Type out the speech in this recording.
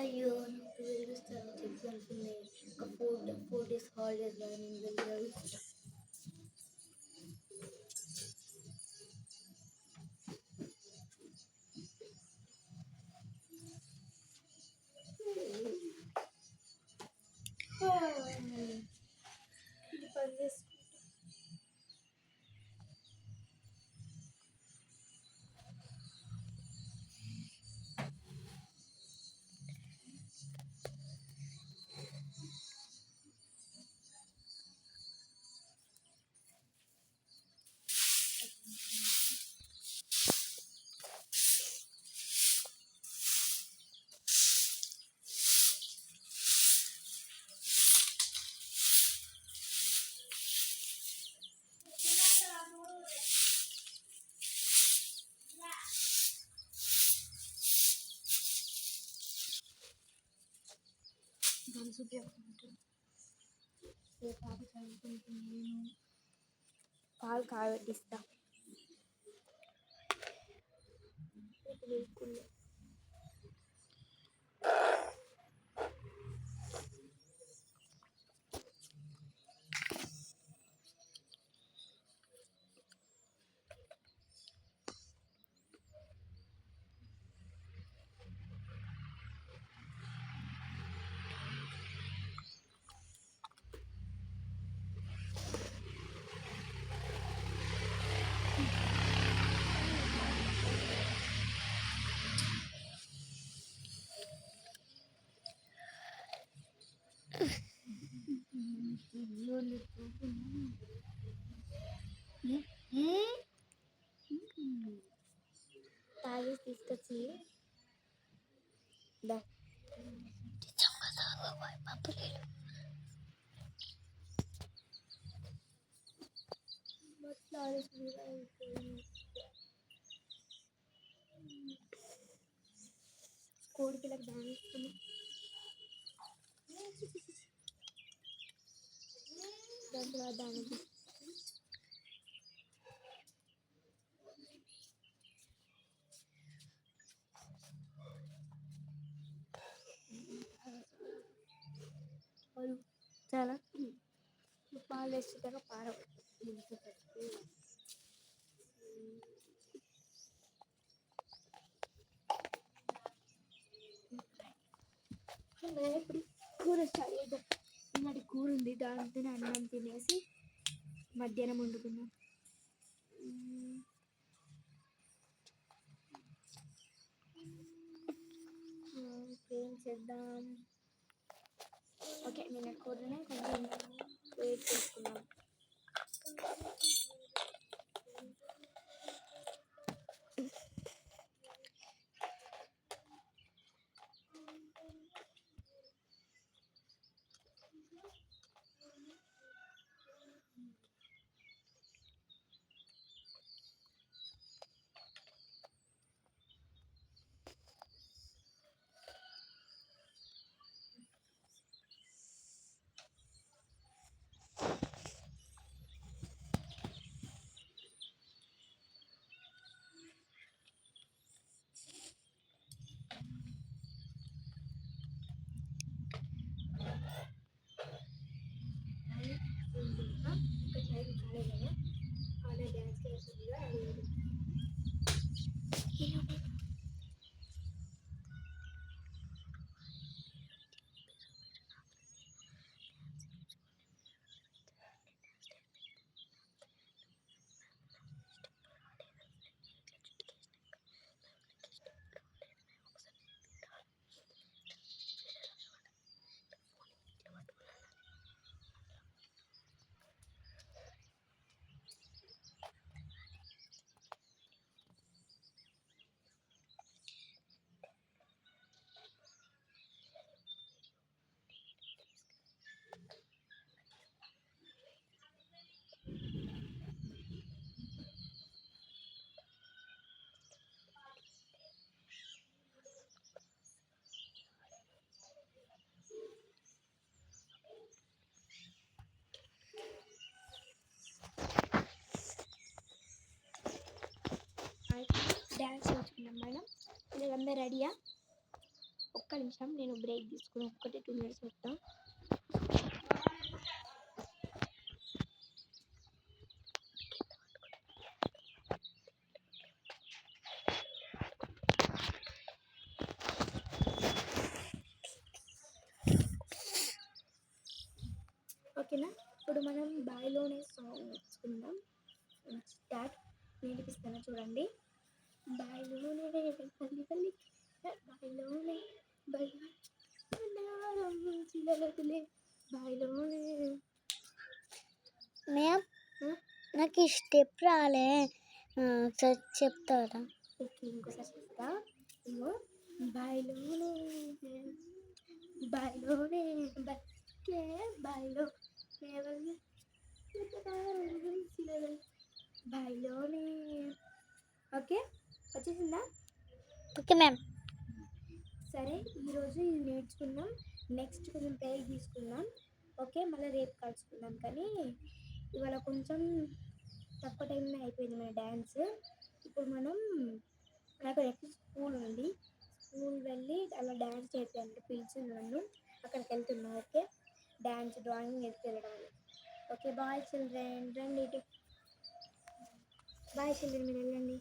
అయ్యో నాకు 12 తర్వాత ఎగ్జామ్స్ ఉన్నాయి. ఒక 4 డేస్ హాలిడేస్ కదా, నేను వెళ్ళి చదువుకుంటా. ఇది పని చేసుకుంటా. పాలు కాగబెట్టిస్తా. తాగేసి తీసుకొచ్చి కోడిపిల్లకి దాని ఇస్తుంది. దాని తర్వాత దానికి చాలా పాలు వేసేదాకా పారవు. ఇప్పుడు కూర స్టార్ట్ చేద్దాం. ఇన్నటి కూర ఉంది, దాంతో అన్నం తినేసి మధ్యాహ్నం వండుకున్నాం. ఏం చేద్దాం? ఓకే, నేను కూరనే కొంచెం వెయిట్ చేసుకున్నాం. డ్యాన్స్ నేర్చుకున్నాం మేడం. వీళ్ళందరూ రెడీయా? ఒక్క నిమిషం నేను బ్రేక్ తీసుకుని 2 మినిట్స్ వస్తా. ఓకేనా, ఇప్పుడు మనం బాయిలోనే సాంగ్ నేర్చుకుందాం. స్టార్ట్. నేర్పిస్తాను చూడండి. బాయిలోనే తల్లి తల్లి బాయిలోనే చిలలతులే బాయిలోనే. మ్యామ్ నాకు ఈ స్టెప్ రాలే, చెప్తారా? ఓకే, ఇంకోసారి చెప్తా. ఇగో బాయిలోనే బాయిలోనే బతికే బాయిలో బాయిలోనే. ఓకే, వచ్చేసిందా? Okay ma'am. సరే, ఈరోజు ఇది నేర్చుకుందాం. నెక్స్ట్ కొంచెం బ్రేక్ తీసుకుందాం. ఓకే, మళ్ళీ రేపు కలుసుకుందాం. కానీ ఇవాళ కొంచెం తక్కువ టైంలో అయిపోయింది మన డ్యాన్స్. ఇప్పుడు మనం నాకు నెక్స్ట్ స్కూల్ ఉంది. స్కూల్ వెళ్ళి అలా డ్యాన్స్ చేయాలంటే పిలిచింది నన్ను, అక్కడికి వెళ్తున్నా. ఓకే, డ్యాన్స్ డ్రాయింగ్ నేర్చుకెళ్ళడానికి. ఓకే, బాయ్ చిల్డ్రన్, రండి. బాయ్ చిల్డ్రన్, మీరు వెళ్ళండి.